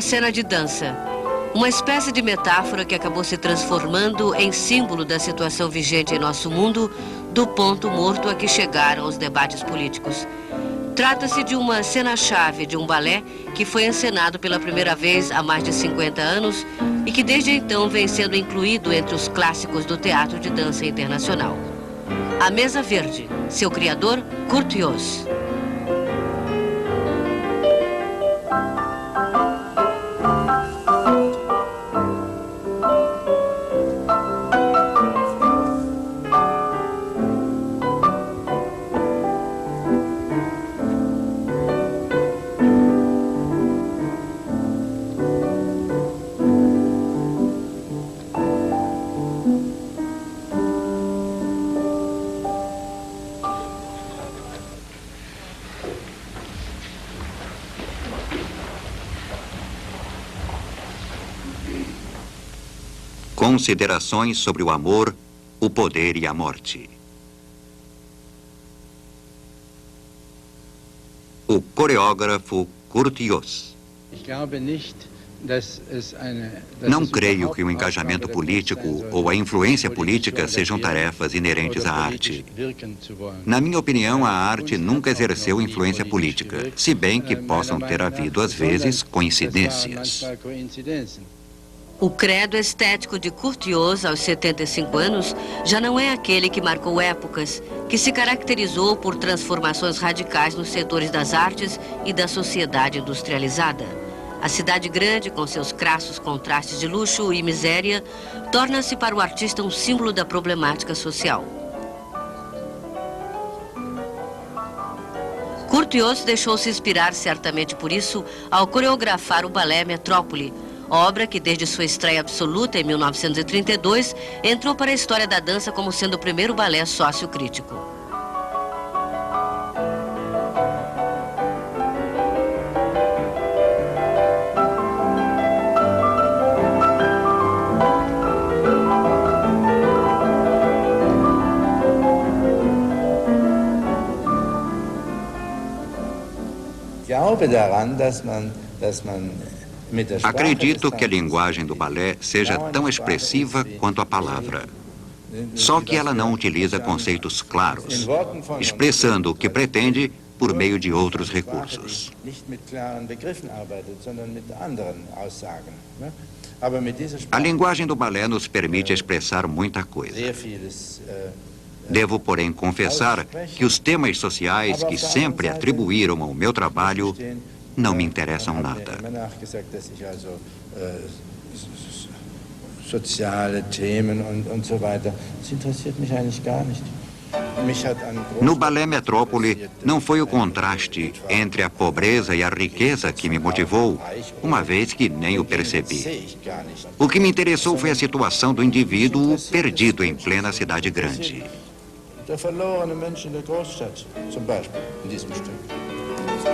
cena de dança. Uma espécie de metáfora que acabou se transformando em símbolo da situação vigente em nosso mundo, do ponto morto a que chegaram os debates políticos. Trata-se de uma cena-chave de um balé que foi encenado pela primeira vez há mais de 50 anos e que desde então vem sendo incluído entre os clássicos do teatro de dança internacional. A Mesa Verde, seu criador, Curtius. Considerações sobre o amor, o poder e a morte. O coreógrafo Curtius. Não creio que o engajamento político ou a influência política sejam tarefas inerentes à arte. Na minha opinião, a arte nunca exerceu influência política, se bem que possam ter havido, às vezes, coincidências. O credo estético de Curtius, aos 75 anos, já não é aquele que marcou épocas, que se caracterizou por transformações radicais nos setores das artes e da sociedade industrializada. A cidade grande, com seus crassos contrastes de luxo e miséria, torna-se para o artista um símbolo da problemática social. Curtius deixou-se inspirar certamente por isso ao coreografar o balé Metrópole, obra que desde sua estreia absoluta em 1932 entrou para a história da dança como sendo o primeiro balé sociocrítico. Acredito que a linguagem do balé seja tão expressiva quanto a palavra. Só que ela não utiliza conceitos claros, expressando o que pretende por meio de outros recursos. A linguagem do balé nos permite expressar muita coisa. Devo, porém, confessar que os temas sociais que sempre atribuíram ao meu trabalho não me interessam nada. No balé Metrópole, não foi o contraste entre a pobreza e a riqueza que me motivou, uma vez que nem o percebi. O que me interessou foi a situação do indivíduo perdido em plena cidade grande.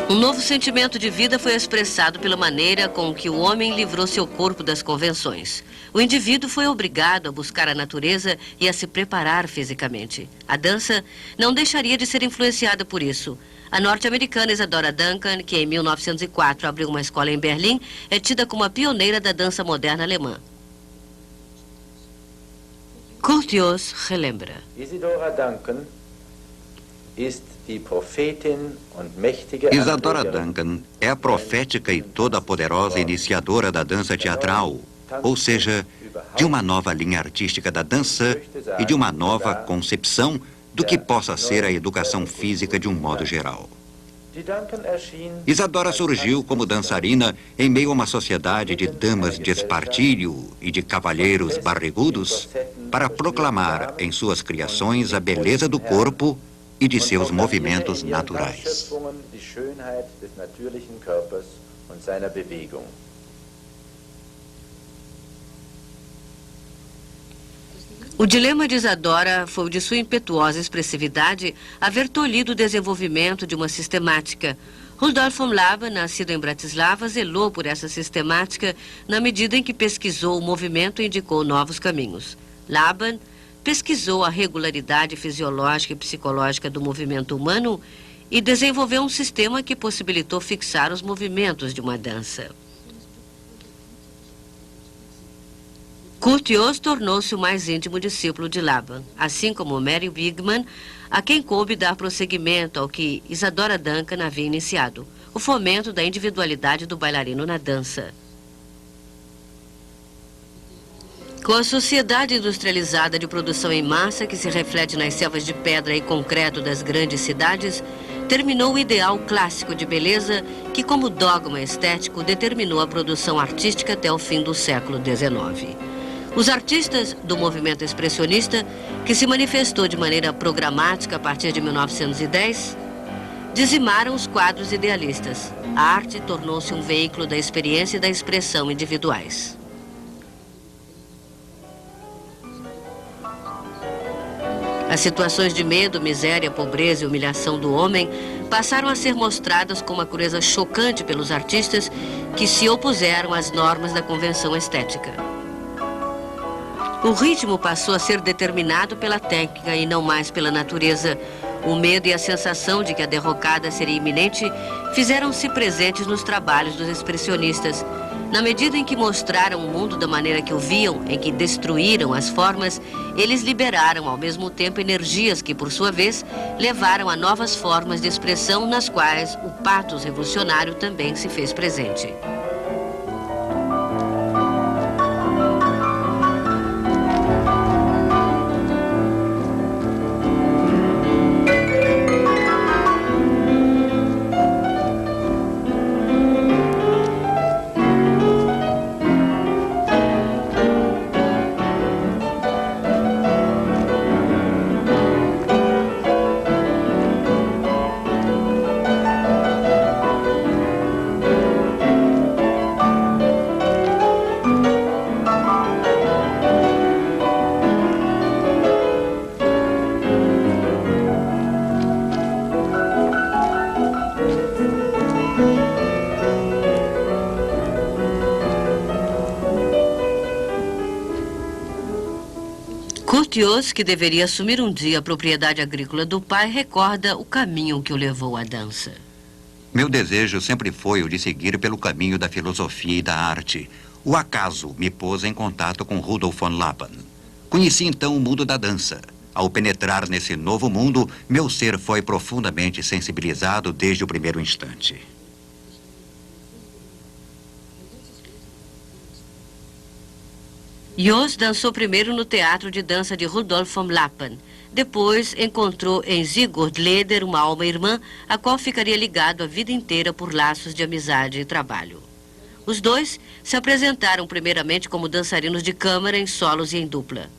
Um novo sentimento de vida foi expressado pela maneira com que o homem livrou seu corpo das convenções. O indivíduo foi obrigado a buscar a natureza e a se preparar fisicamente. A dança não deixaria de ser influenciada por isso. A norte-americana Isadora Duncan, que em 1904 abriu uma escola em Berlim, é tida como a pioneira da dança moderna alemã. Curtius relembra. Isadora Duncan Isadora Duncan é a profética e toda poderosa iniciadora da dança teatral, ou seja, de uma nova linha artística da dança e de uma nova concepção do que possa ser a educação física de um modo geral. Isadora surgiu como dançarina em meio a uma sociedade de damas de espartilho e de cavalheiros barrigudos para proclamar em suas criações a beleza do corpo e de seus movimentos naturais. O dilema de Isadora foi o de sua impetuosa expressividade haver tolhido o desenvolvimento de uma sistemática. Rudolf von Laban, nascido em Bratislava, zelou por essa sistemática na medida em que pesquisou o movimento e indicou novos caminhos. Laban pesquisou a regularidade fisiológica e psicológica do movimento humano e desenvolveu um sistema que possibilitou fixar os movimentos de uma dança. Curtius tornou-se o mais íntimo discípulo de Laban, assim como Mary Wigman, a quem coube dar prosseguimento ao que Isadora Duncan havia iniciado, o fomento da individualidade do bailarino na dança. Com a sociedade industrializada de produção em massa que se reflete nas selvas de pedra e concreto das grandes cidades, terminou o ideal clássico de beleza que, como dogma estético, determinou a produção artística até o fim do século XIX. Os artistas do movimento expressionista, que se manifestou de maneira programática a partir de 1910, dizimaram os quadros idealistas. A arte tornou-se um veículo da experiência e da expressão individuais. As situações de medo, miséria, pobreza e humilhação do homem passaram a ser mostradas com uma crudeza chocante pelos artistas que se opuseram às normas da convenção estética. O ritmo passou a ser determinado pela técnica e não mais pela natureza. O medo e a sensação de que a derrocada seria iminente fizeram-se presentes nos trabalhos dos expressionistas. Na medida em que mostraram o mundo da maneira que o viam, em que destruíram as formas, eles liberaram ao mesmo tempo energias que, por sua vez, levaram a novas formas de expressão nas quais o patos revolucionário também se fez presente. Curtius, que deveria assumir um dia a propriedade agrícola do pai, recorda o caminho que o levou à dança. Meu desejo sempre foi o de seguir pelo caminho da filosofia e da arte. O acaso me pôs em contato com Rudolf von Laban. Conheci então o mundo da dança. Ao penetrar nesse novo mundo, meu ser foi profundamente sensibilizado desde o primeiro instante. Jos dançou primeiro no teatro de dança de Rudolf von Laban. Depois encontrou em Sigurd Leder uma alma irmã, a qual ficaria ligado a vida inteira por laços de amizade e trabalho. Os dois se apresentaram primeiramente como dançarinos de câmara em solos e em dupla.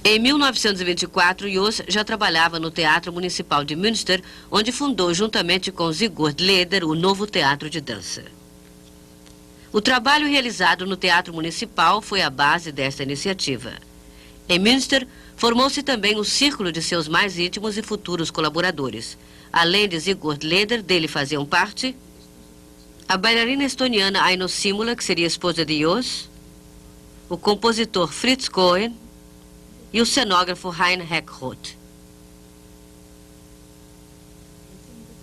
Em 1924, Jos já trabalhava no Teatro Municipal de Münster, onde fundou, juntamente com Sigurd Leder, o novo teatro de dança. O trabalho realizado no Teatro Municipal foi a base desta iniciativa. Em Münster, formou-se também o círculo de seus mais íntimos e futuros colaboradores. Além de Sigurd Leder, dele faziam parte a bailarina estoniana Aino Simula, que seria esposa de Jos, o compositor Fritz Cohen, e o cenógrafo Hein Heckroth.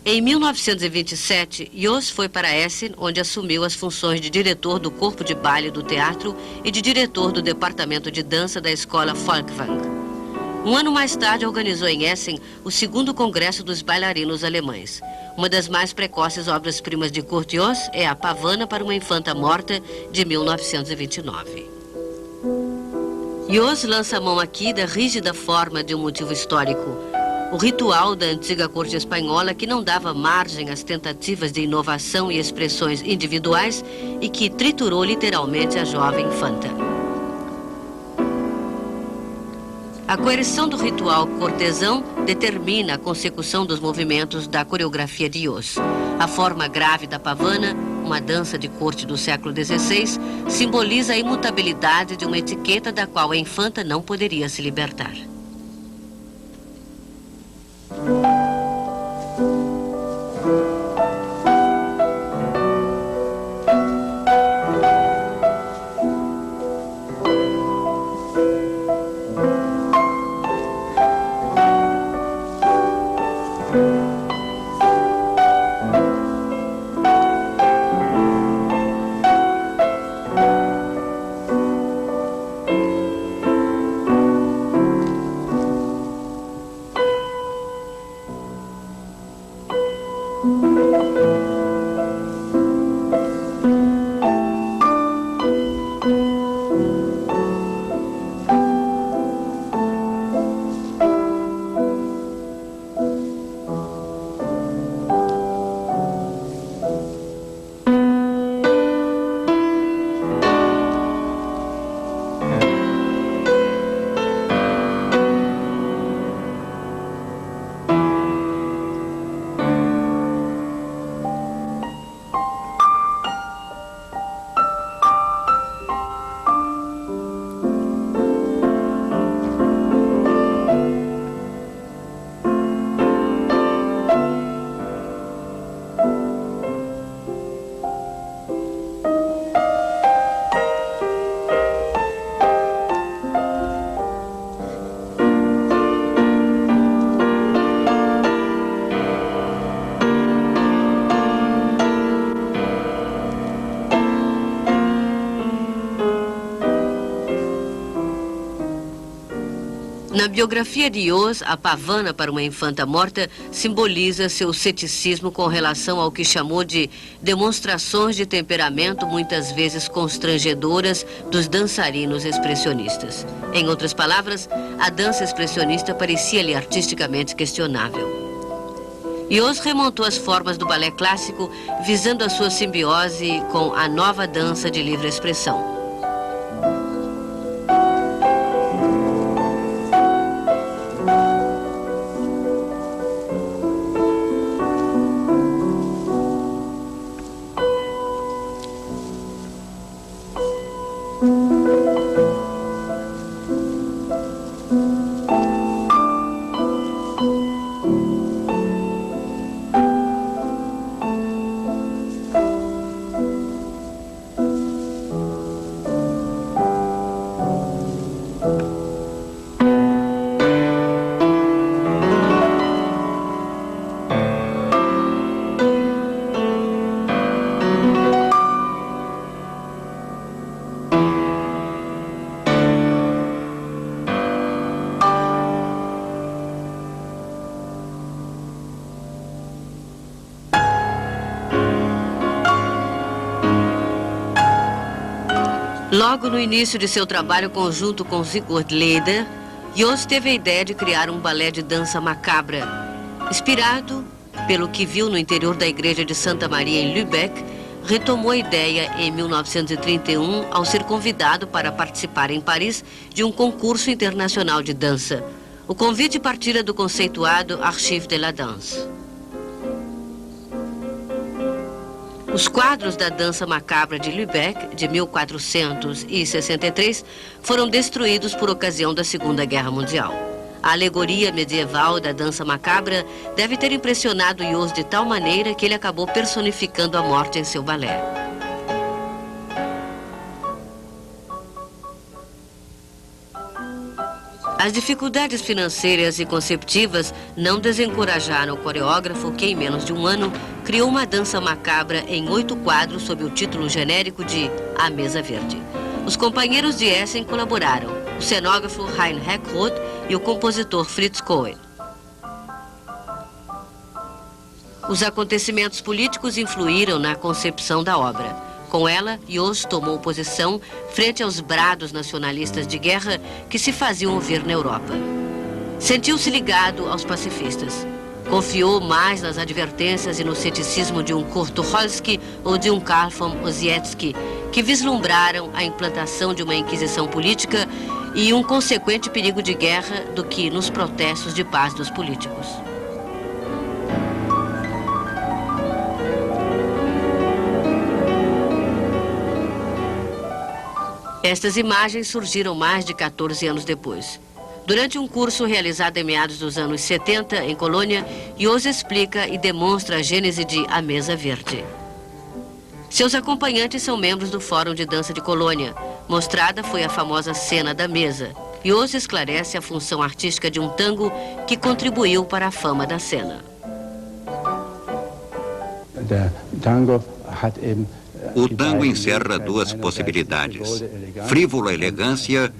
Em 1927, Jos foi para Essen, onde assumiu as funções de diretor do corpo de baile do teatro e de diretor do departamento de dança da escola Folkwang. Um ano mais tarde, organizou em Essen o segundo congresso dos bailarinos alemães. Uma das mais precoces obras-primas de Curtius é a Pavana para uma Infanta Morta, de 1929. Jos lança a mão aqui da rígida forma de um motivo histórico, o ritual da antiga corte espanhola que não dava margem às tentativas de inovação e expressões individuais e que triturou literalmente a jovem infanta. A coerção do ritual cortesão determina a consecução dos movimentos da coreografia de Jos. A forma grave da pavana, uma dança de corte do século XVI, simboliza a imutabilidade de uma etiqueta da qual a infanta não poderia se libertar. Na biografia de Jos, a pavana para uma infanta morta simboliza seu ceticismo com relação ao que chamou de demonstrações de temperamento muitas vezes constrangedoras dos dançarinos expressionistas. Em outras palavras, a dança expressionista parecia-lhe artisticamente questionável. Jos remontou as formas do balé clássico visando a sua simbiose com a nova dança de livre expressão. Logo no início de seu trabalho conjunto com Sigurd Leder, Jos teve a ideia de criar um balé de dança macabra. Inspirado pelo que viu no interior da igreja de Santa Maria em Lübeck, retomou a ideia em 1931 ao ser convidado para participar em Paris de um concurso internacional de dança. O convite partira do conceituado Archives de la Danse. Os quadros da dança macabra de Lübeck, de 1463, foram destruídos por ocasião da Segunda Guerra Mundial. A alegoria medieval da dança macabra deve ter impressionado Jos de tal maneira que ele acabou personificando a morte em seu balé. As dificuldades financeiras e conceptivas não desencorajaram o coreógrafo que, em menos de um ano, criou uma dança macabra em 8 quadros sob o título genérico de A Mesa Verde. Os companheiros de Essen colaboraram, o cenógrafo Heinrich Roth e o compositor Fritz Cohen. Os acontecimentos políticos influíram na concepção da obra. Com ela, Jos tomou posição frente aos brados nacionalistas de guerra que se faziam ouvir na Europa. Sentiu-se ligado aos pacifistas. Confiou mais nas advertências e no ceticismo de um Kurt Tucholsky ou de um Karl von Ossietzky, que vislumbraram a implantação de uma inquisição política e um consequente perigo de guerra do que nos protestos de paz dos políticos. Estas imagens surgiram mais de 14 anos depois. Durante um curso realizado em meados dos anos 70, em Colônia, Jos explica e demonstra a gênese de A Mesa Verde. Seus acompanhantes são membros do Fórum de Dança de Colônia. Mostrada foi a famosa cena da mesa. Jos esclarece a função artística de um tango que contribuiu para a fama da cena. O tango encerra duas possibilidades: frívola elegância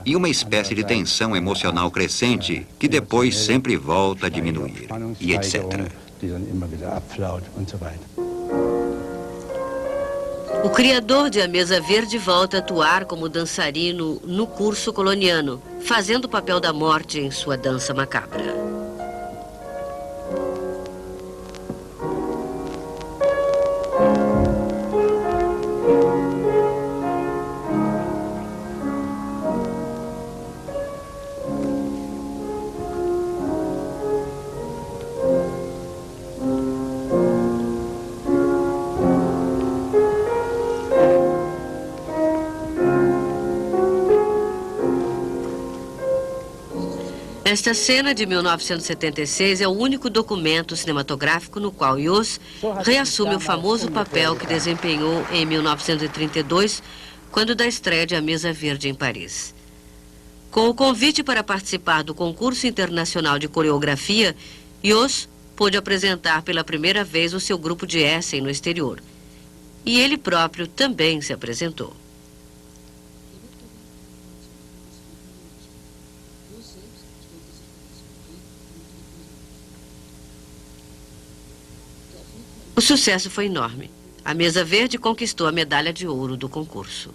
e uma espécie de tensão emocional crescente que depois sempre volta a diminuir, e etc. die dann immer wieder abflaut und so weiter. O criador de A Mesa Verde volta a atuar como dançarino no curso coloniano, fazendo o papel da morte em sua dança macabra. Esta cena de 1976 é o único documento cinematográfico no qual Jos reassume o famoso papel que desempenhou em 1932, quando da estreia de A Mesa Verde em Paris. Com o convite para participar do concurso internacional de coreografia, Jos pôde apresentar pela primeira vez o seu grupo de Essen no exterior. E ele próprio também se apresentou. O sucesso foi enorme. A Mesa Verde conquistou a medalha de ouro do concurso.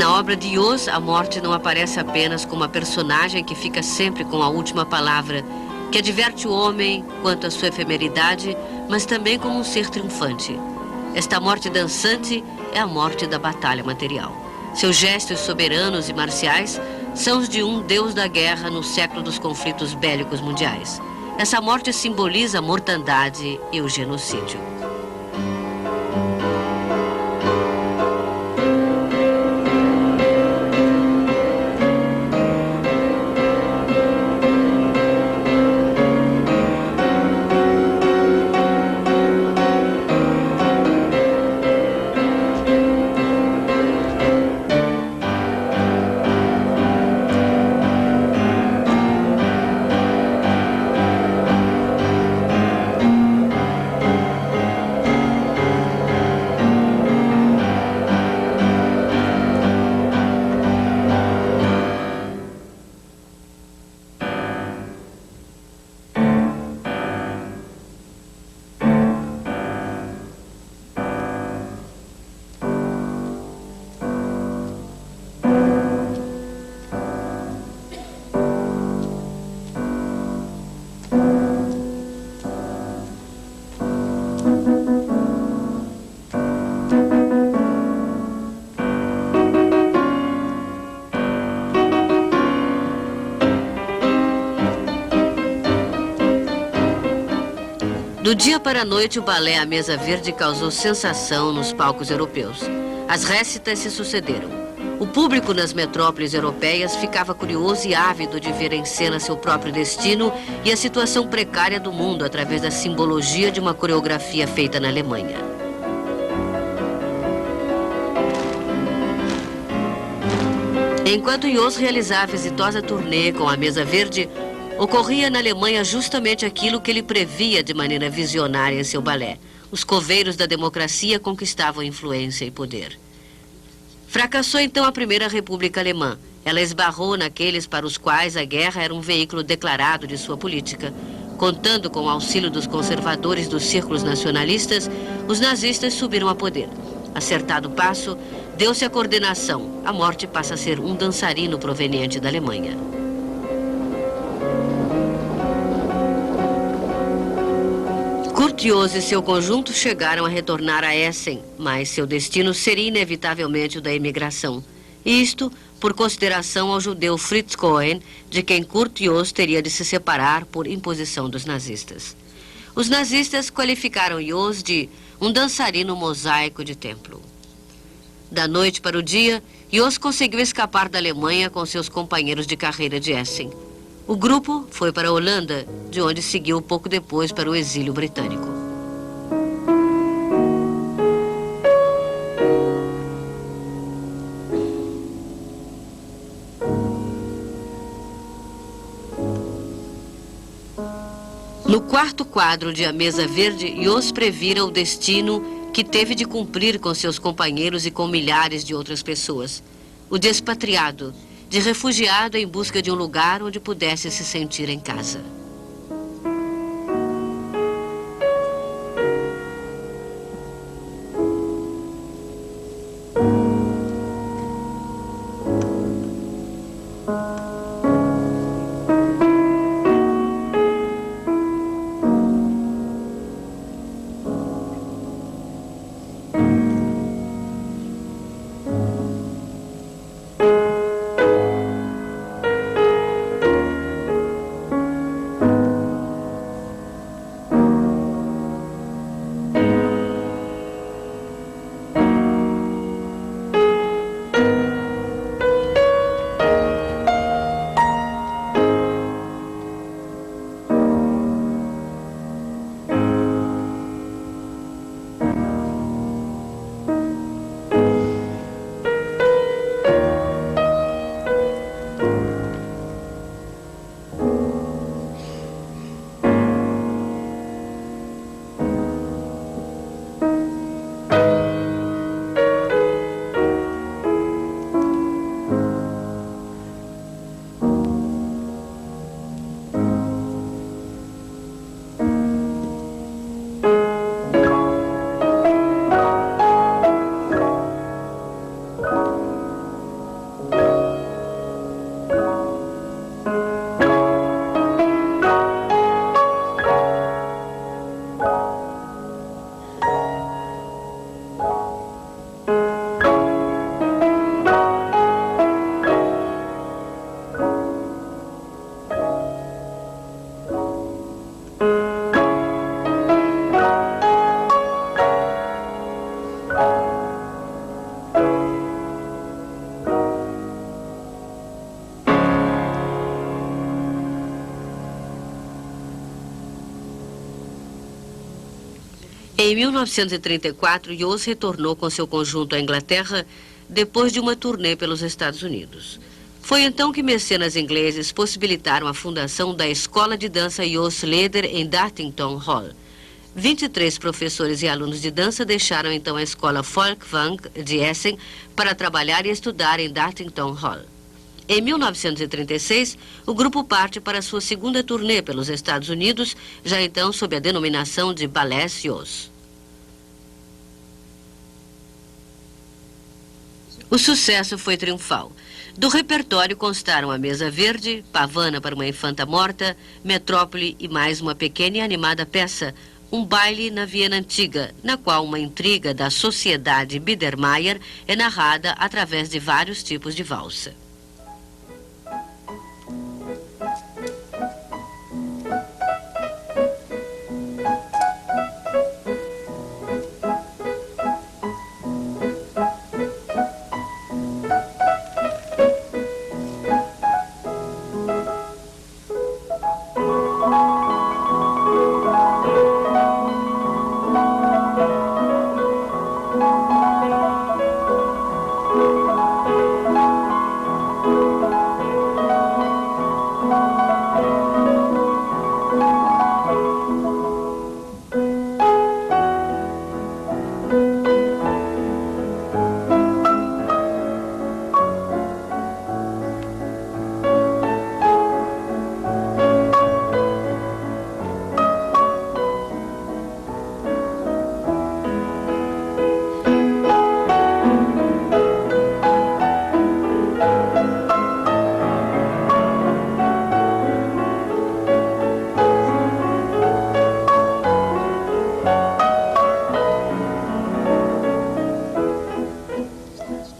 Na obra de Jos, a morte não aparece apenas como uma personagem que fica sempre com a última palavra, que adverte o homem quanto à sua efemeridade, mas também como um ser triunfante. Esta morte dançante é a morte da batalha material. Seus gestos soberanos e marciais são os de um deus da guerra no século dos conflitos bélicos mundiais. Essa morte simboliza a mortandade e o genocídio. Do dia para a noite, o balé A Mesa Verde causou sensação nos palcos europeus. As récitas se sucederam. O público nas metrópoles europeias ficava curioso e ávido de ver em cena seu próprio destino e a situação precária do mundo através da simbologia de uma coreografia feita na Alemanha. Enquanto Jos realizava a exitosa turnê com A Mesa Verde, ocorria na Alemanha justamente aquilo que ele previa de maneira visionária em seu balé. Os coveiros da democracia conquistavam influência e poder. Fracassou então a Primeira República Alemã. Ela esbarrou naqueles para os quais a guerra era um veículo declarado de sua política. Contando com o auxílio dos conservadores dos círculos nacionalistas, os nazistas subiram a poder. Acertado o passo, deu-se a coordenação. A morte passa a ser um dançarino proveniente da Alemanha. Kurt Jos e seu conjunto chegaram a retornar a Essen, mas seu destino seria inevitavelmente o da imigração. Isto por consideração ao judeu Fritz Cohen, de quem Kurt Jos teria de se separar por imposição dos nazistas. Os nazistas qualificaram Jos de um dançarino mosaico de templo. Da noite para o dia, Jos conseguiu escapar da Alemanha com seus companheiros de carreira de Essen. O grupo foi para a Holanda, de onde seguiu pouco depois para o exílio britânico. No quarto quadro de A Mesa Verde, Jos previra o destino que teve de cumprir com seus companheiros e com milhares de outras pessoas. O de expatriado, de refugiado em busca de um lugar onde pudesse se sentir em casa. Em 1934, Jos retornou com seu conjunto à Inglaterra depois de uma turnê pelos Estados Unidos. Foi então que mecenas ingleses possibilitaram a fundação da Escola de Dança Jos Leder em Dartington Hall. 23 professores e alunos de dança deixaram então a Escola Folkwang de Essen para trabalhar e estudar em Dartington Hall. Em 1936, o grupo parte para sua segunda turnê pelos Estados Unidos, já então sob a denominação de Ballet Jos. O sucesso foi triunfal. Do repertório constaram A Mesa Verde, Pavana para uma Infanta Morta, Metrópole e mais uma pequena e animada peça, Um Baile na Viena Antiga, na qual uma intriga da sociedade Biedermeier é narrada através de vários tipos de valsa.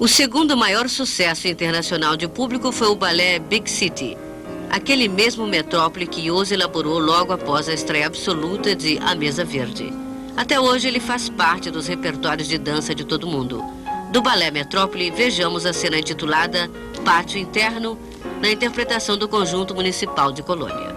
O segundo maior sucesso internacional de público foi o balé Big City, aquele mesmo Metrópole que Jos elaborou logo após a estreia absoluta de A Mesa Verde. Até hoje ele faz parte dos repertórios de dança de todo mundo. Do Balé Metrópole, vejamos a cena intitulada Pátio Interno, na interpretação do Conjunto Municipal de Colônia.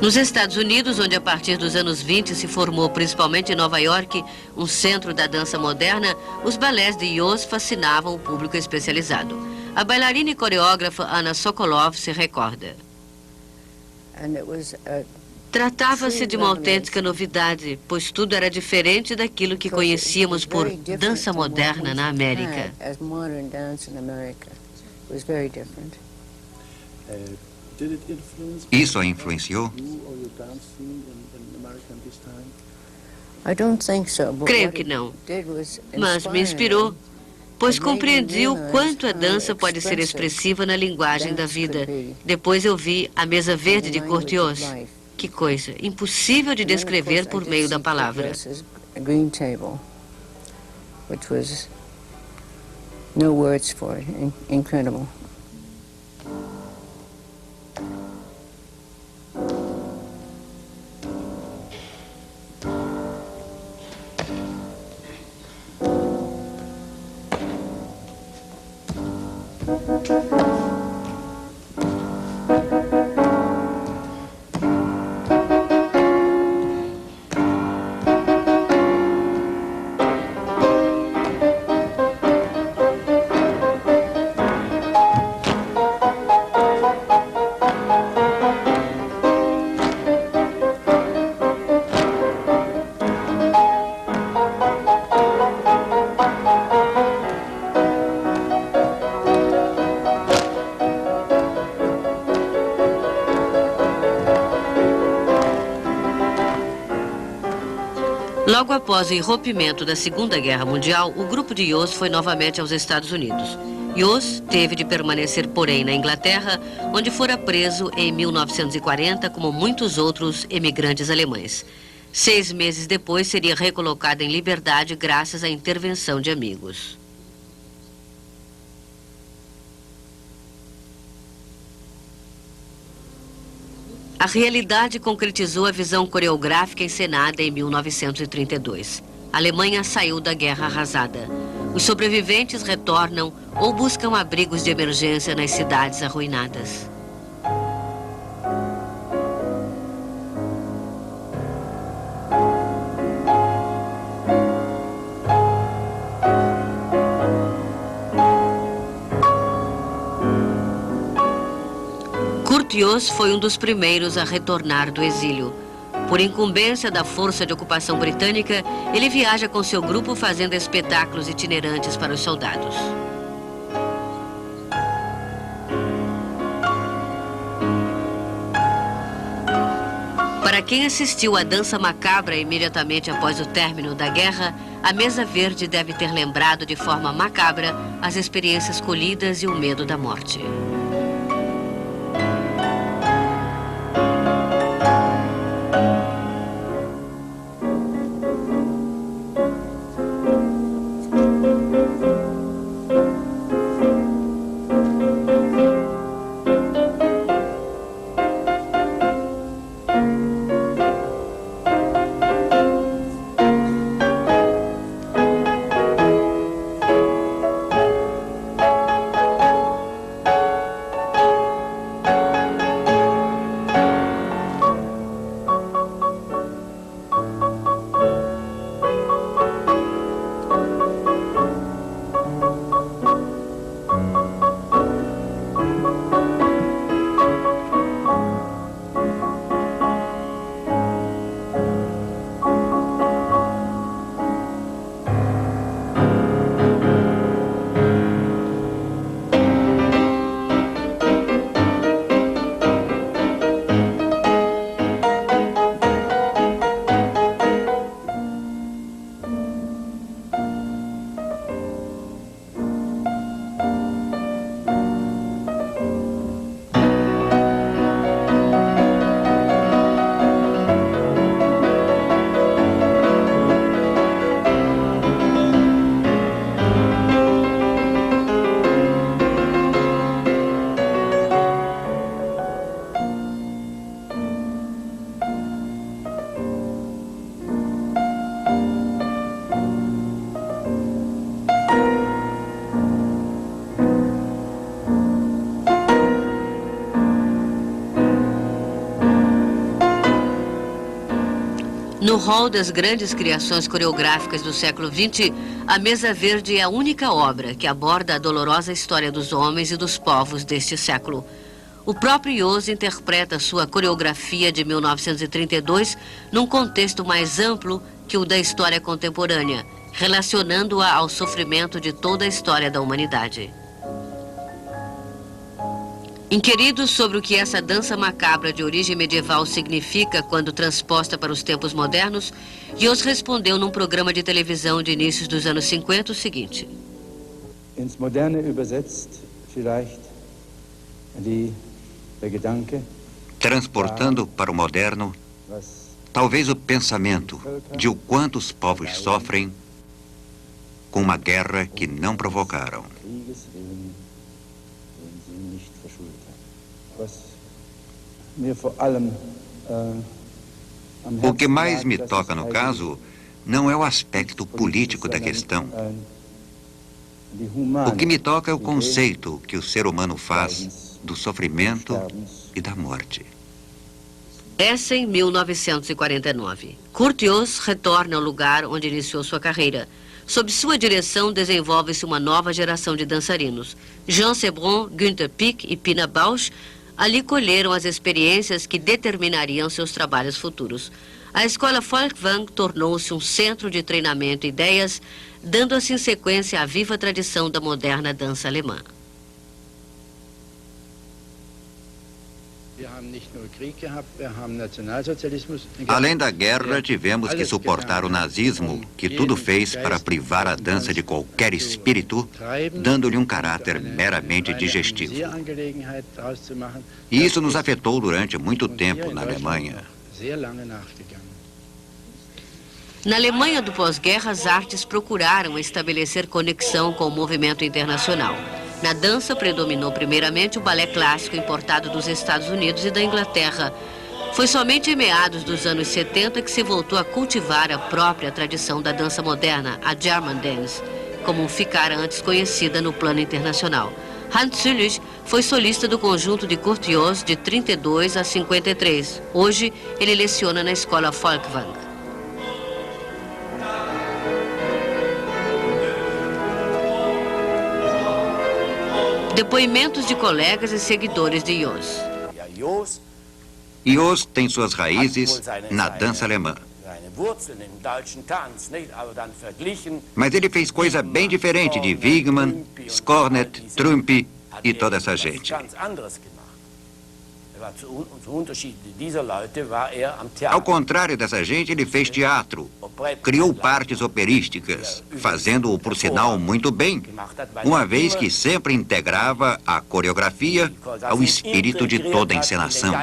Nos Estados Unidos, onde a partir dos anos 20 se formou, principalmente em Nova York, um centro da dança moderna, os balés de Yost fascinavam o público especializado. A bailarina e coreógrafa Anna Sokolov se recorda. Tratava-se de uma autêntica novidade, pois tudo era diferente daquilo que conhecíamos por dança moderna na América. Isso a influenciou? Creio que não, mas me inspirou, pois compreendi o quanto a dança pode ser expressiva na linguagem da vida. Depois eu vi a mesa verde de Curtius. Que coisa, impossível de descrever por meio da palavra. No words for it. Incredible. Logo após o irrompimento da Segunda Guerra Mundial, o grupo de Yost foi novamente aos Estados Unidos. Yost teve de permanecer, porém, na Inglaterra, onde fora preso em 1940, como muitos outros emigrantes alemães. 6 meses depois, seria recolocado em liberdade graças à intervenção de amigos. A realidade concretizou a visão coreográfica encenada em 1932. A Alemanha saiu da guerra arrasada. Os sobreviventes retornam ou buscam abrigos de emergência nas cidades arruinadas. Curtius foi um dos primeiros a retornar do exílio. Por incumbência da força de ocupação britânica, ele viaja com seu grupo fazendo espetáculos itinerantes para os soldados. Para quem assistiu à dança macabra imediatamente após o término da guerra, a Mesa Verde deve ter lembrado de forma macabra as experiências colhidas e o medo da morte. No rol das grandes criações coreográficas do século XX, a Mesa Verde é a única obra que aborda a dolorosa história dos homens e dos povos deste século. O próprio Ios interpreta sua coreografia de 1932 num contexto mais amplo que o da história contemporânea, relacionando-a ao sofrimento de toda a história da humanidade. Inquirido sobre o que essa dança macabra de origem medieval significa quando transposta para os tempos modernos, Ios respondeu num programa de televisão de inícios dos anos 50 o seguinte: Ins Moderne übersetzt, vielleicht, der Gedanke, transportando para o moderno, talvez o pensamento de o quanto os povos sofrem com uma guerra que não provocaram. O que mais me toca no caso não é o aspecto político da questão. O que me toca é o conceito que o ser humano faz do sofrimento e da morte. Essa em 1949. Kurt Ios retorna ao lugar onde iniciou sua carreira. Sob sua direção, desenvolve-se uma nova geração de dançarinos. Jean Sebron, Günther Pick e Pina Bausch ali colheram as experiências que determinariam seus trabalhos futuros. A escola Folkwang tornou-se um centro de treinamento e ideias, dando assim sequência à viva tradição da moderna dança alemã. Além da guerra, tivemos que suportar o nazismo, que tudo fez para privar a dança de qualquer espírito, dando-lhe um caráter meramente digestivo. E isso nos afetou durante muito tempo na Alemanha. Na Alemanha do pós-guerra, as artes procuraram estabelecer conexão com o movimento internacional. Na dança, predominou primeiramente o balé clássico importado dos Estados Unidos e da Inglaterra. Foi somente em meados dos anos 70 que se voltou a cultivar a própria tradição da dança moderna, a German Dance, como ficara antes conhecida no plano internacional. Hans Züllich foi solista do conjunto de Kurt Ios de 32 a 53. Hoje, ele leciona na escola Folkwang. Depoimentos de colegas e seguidores de Ios. Ios tem suas raízes na dança alemã. Mas ele fez coisa bem diferente de Wigman, Skornet, Trump e toda essa gente. Ao contrário dessa gente, ele fez teatro, criou partes operísticas, fazendo-o, por sinal, muito bem, uma vez que sempre integrava a coreografia ao espírito de toda a encenação.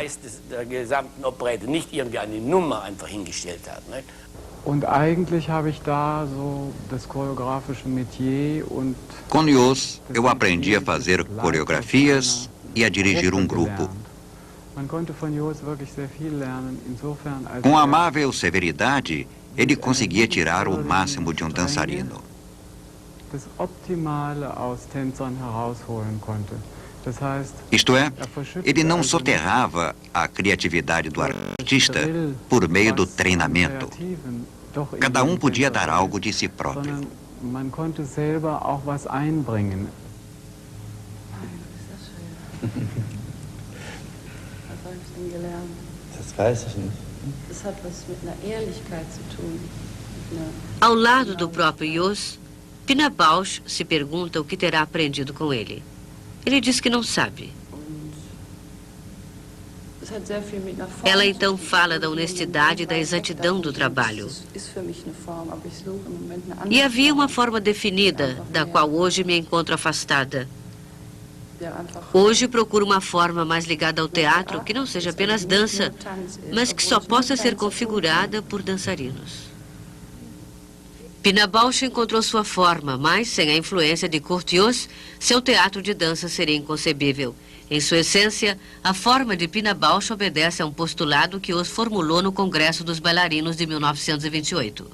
Com Nios, eu aprendi a fazer coreografias e a dirigir um grupo. Com amável severidade, ele conseguia tirar o máximo de um dançarino. Isto é, ele não soterrava a criatividade do artista por meio do treinamento. Cada um podia dar algo de si próprio. Das weiß ich nicht. Das hat was mit einer Ehrlichkeit zu tun. Ao lado do próprio Jos, Pina Bausch se pergunta o que terá aprendido com ele. Ele diz que não sabe. Ela então fala da honestidade e da exatidão do trabalho. E havia uma forma definida, da qual hoje me encontro afastada. Hoje procuro uma forma mais ligada ao teatro, que não seja apenas dança, mas que só possa ser configurada por dançarinos. Pina Bausch encontrou sua forma, mas sem a influência de Kurt Jooss, seu teatro de dança seria inconcebível. Em sua essência, a forma de Pina Bausch obedece a um postulado que Jooss formulou no Congresso dos Bailarinos de 1928.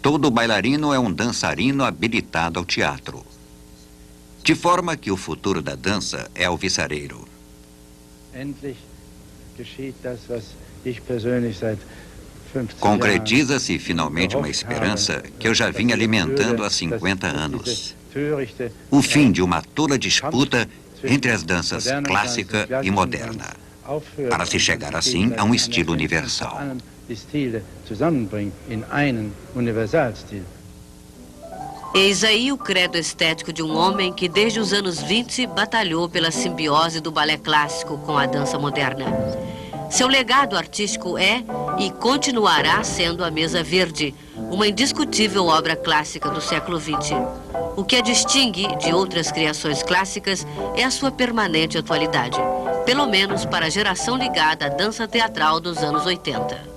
Todo bailarino é um dançarino habilitado ao teatro. De forma que o futuro da dança é alvissareiro. Concretiza-se finalmente uma esperança que eu já vinha alimentando há 50 anos. O fim de uma tola disputa entre as danças clássica e moderna, para se chegar assim a um estilo universal. Eis aí o credo estético de um homem que desde os anos 20 batalhou pela simbiose do balé clássico com a dança moderna. Seu legado artístico é e continuará sendo a Mesa Verde, uma indiscutível obra clássica do século XX. O que a distingue de outras criações clássicas é a sua permanente atualidade, pelo menos para a geração ligada à dança teatral dos anos 80.